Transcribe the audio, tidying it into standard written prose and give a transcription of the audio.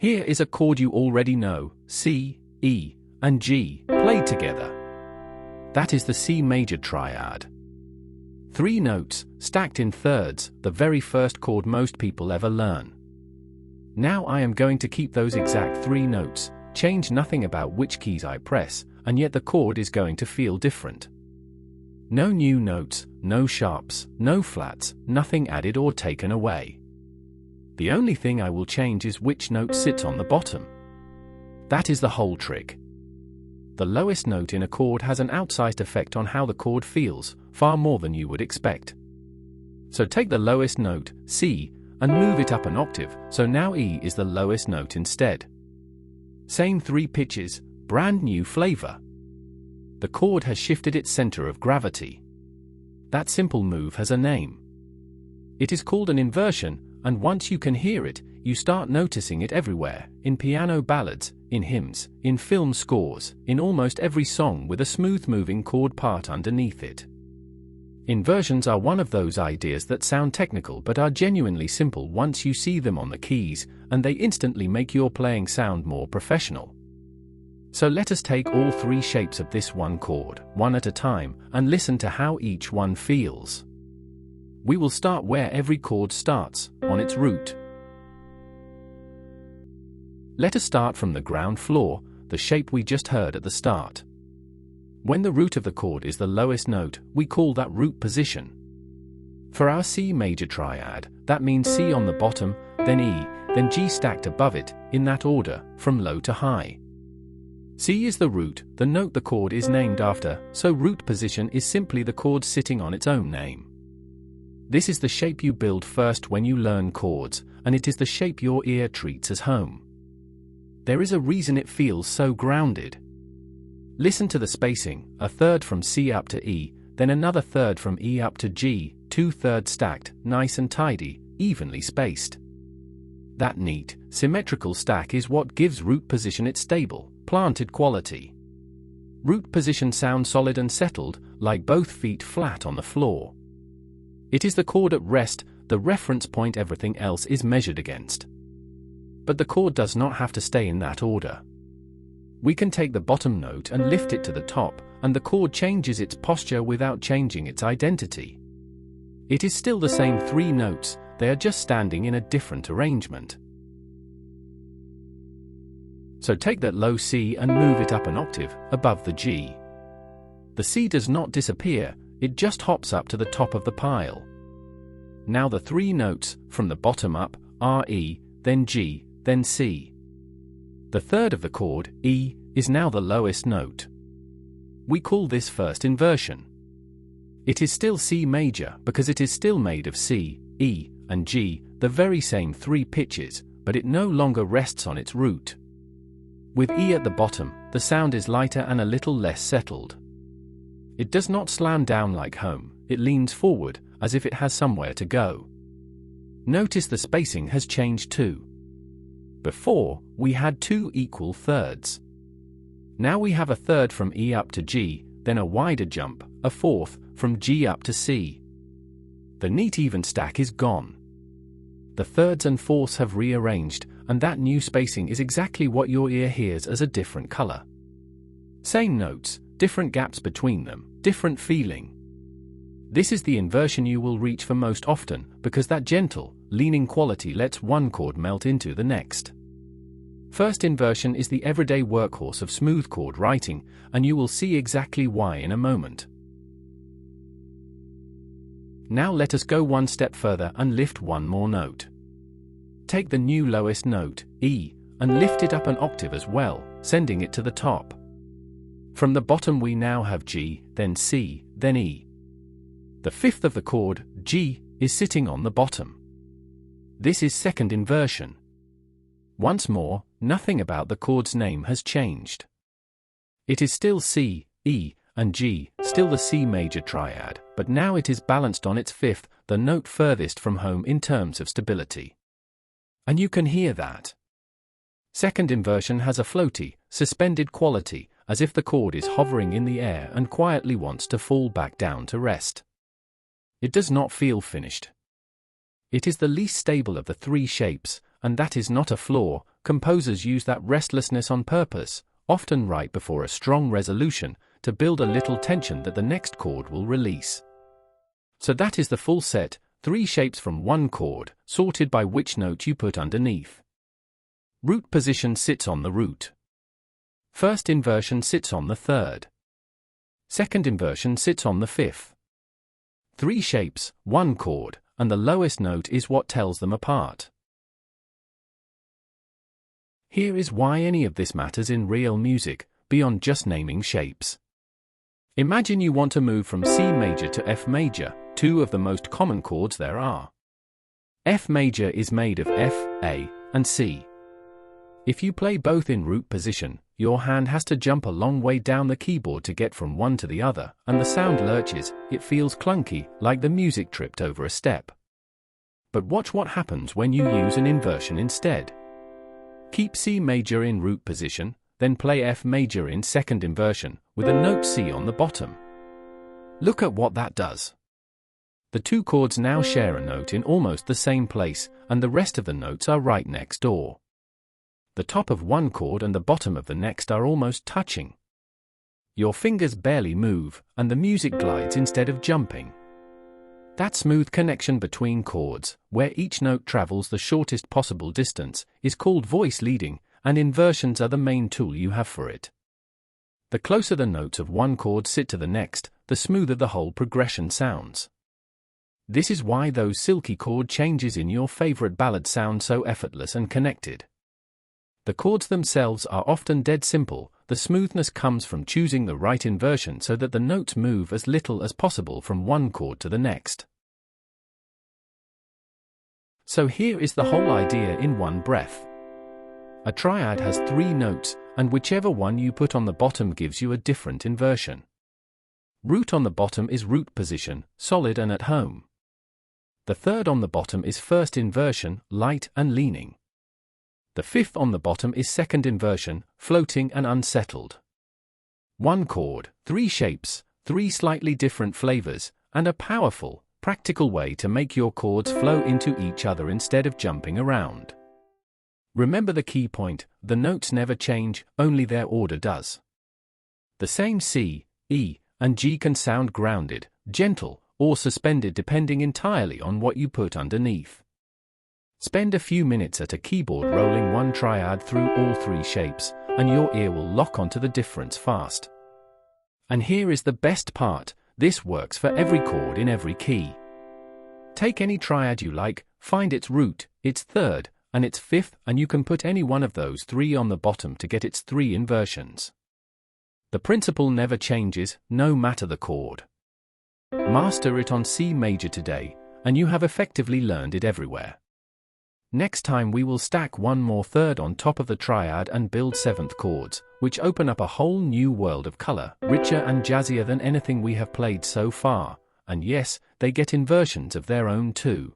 Here is a chord you already know, C, E, and G, played together. That is the C major triad. 3 notes, stacked in thirds, the very first chord most people ever learn. Now I am going to keep those exact 3 notes, change nothing about which keys I press, and yet the chord is going to feel different. No new notes, no sharps, no flats, nothing added or taken away. The only thing I will change is which note sits on the bottom. That is the whole trick. The lowest note in a chord has an outsized effect on how the chord feels, far more than you would expect. So take the lowest note, C, and move it up an octave, so now E is the lowest note instead. Same 3 pitches, brand new flavor. The chord has shifted its center of gravity. That simple move has a name. It is called an inversion, and once you can hear it, you start noticing it everywhere, in piano ballads, in hymns, in film scores, in almost every song with a smooth-moving chord part underneath it. Inversions are one of those ideas that sound technical but are genuinely simple once you see them on the keys, and they instantly make your playing sound more professional. So let us take all 3 shapes of this one chord, one at a time, and listen to how each one feels. We will start where every chord starts, on its root. Let us start from the ground floor, the shape we just heard at the start. When the root of the chord is the lowest note, we call that root position. For our C major triad, that means C on the bottom, then E, then G stacked above it, in that order, from low to high. C is the root, the note the chord is named after, so root position is simply the chord sitting on its own name. This is the shape you build first when you learn chords, and it is the shape your ear treats as home. There is a reason it feels so grounded. Listen to the spacing, a third from C up to E, then another third from E up to G, 2/3 stacked, nice and tidy, evenly spaced. That neat, symmetrical stack is what gives root position its stable, planted quality. Root position sounds solid and settled, like both feet flat on the floor. It is the chord at rest, the reference point everything else is measured against. But the chord does not have to stay in that order. We can take the bottom note and lift it to the top, and the chord changes its posture without changing its identity. It is still the same 3 notes, they are just standing in a different arrangement. So take that low C and move it up an octave, above the G. The C does not disappear, it just hops up to the top of the pile. Now the 3 notes, from the bottom up, are E, then G, then C. The third of the chord, E, is now the lowest note. We call this first inversion. It is still C major because it is still made of C, E, and G, the very same 3 pitches, but it no longer rests on its root. With E at the bottom, the sound is lighter and a little less settled. It does not slam down like home, it leans forward, as if it has somewhere to go. Notice the spacing has changed too. Before, we had 2 equal thirds. Now we have a third from E up to G, then a wider jump, a fourth, from G up to C. The neat even stack is gone. The thirds and fourths have rearranged, and that new spacing is exactly what your ear hears as a different color. Same notes, different gaps between them, different feeling. This is the inversion you will reach for most often, because that gentle, leaning quality lets one chord melt into the next. First inversion is the everyday workhorse of smooth chord writing, and you will see exactly why in a moment. Now let us go one step further and lift one more note. Take the new lowest note, E, and lift it up an octave as well, sending it to the top. From the bottom we now have G, then C, then E. The fifth of the chord, G, is sitting on the bottom. This is second inversion. Once more, nothing about the chord's name has changed. It is still C, E, and G, still the C major triad, but now it is balanced on its fifth, the note furthest from home in terms of stability. And you can hear that. Second inversion has a floaty, suspended quality, as if the chord is hovering in the air and quietly wants to fall back down to rest. It does not feel finished. It is the least stable of the 3 shapes, and that is not a flaw. Composers use that restlessness on purpose, often right before a strong resolution, to build a little tension that the next chord will release. So that is the full set, 3 shapes from one chord, sorted by which note you put underneath. Root position sits on the root. First inversion sits on the third. Second inversion sits on the fifth. 3 shapes, 1 chord, and the lowest note is what tells them apart. Here is why any of this matters in real music, beyond just naming shapes. Imagine you want to move from C major to F major, 2 of the most common chords there are. F major is made of F, A, and C. If you play both in root position, your hand has to jump a long way down the keyboard to get from one to the other, and the sound lurches. It feels clunky, like the music tripped over a step. But watch what happens when you use an inversion instead. Keep C major in root position, then play F major in second inversion, with a note C on the bottom. Look at what that does. The 2 chords now share a note in almost the same place, and the rest of the notes are right next door. The top of one chord and the bottom of the next are almost touching. Your fingers barely move, and the music glides instead of jumping. That smooth connection between chords, where each note travels the shortest possible distance, is called voice leading, and inversions are the main tool you have for it. The closer the notes of one chord sit to the next, the smoother the whole progression sounds. This is why those silky chord changes in your favorite ballad sound so effortless and connected. The chords themselves are often dead simple. The smoothness comes from choosing the right inversion so that the notes move as little as possible from one chord to the next. So here is the whole idea in one breath. A triad has 3 notes, and whichever one you put on the bottom gives you a different inversion. Root on the bottom is root position, solid and at home. The third on the bottom is first inversion, light and leaning. The fifth on the bottom is second inversion, floating and unsettled. 1 chord, 3 shapes, 3 slightly different flavors, and a powerful, practical way to make your chords flow into each other instead of jumping around. Remember the key point: the notes never change, only their order does. The same C, E, and G can sound grounded, gentle, or suspended depending entirely on what you put underneath. Spend a few minutes at a keyboard rolling one triad through all 3 shapes, and your ear will lock onto the difference fast. And here is the best part: this works for every chord in every key. Take any triad you like, find its root, its third, and its fifth, and you can put any one of those 3 on the bottom to get its 3 inversions. The principle never changes, no matter the chord. Master it on C major today, and you have effectively learned it everywhere. Next time we will stack one more third on top of the triad and build 7th chords, which open up a whole new world of color, richer and jazzier than anything we have played so far, and yes, they get inversions of their own too.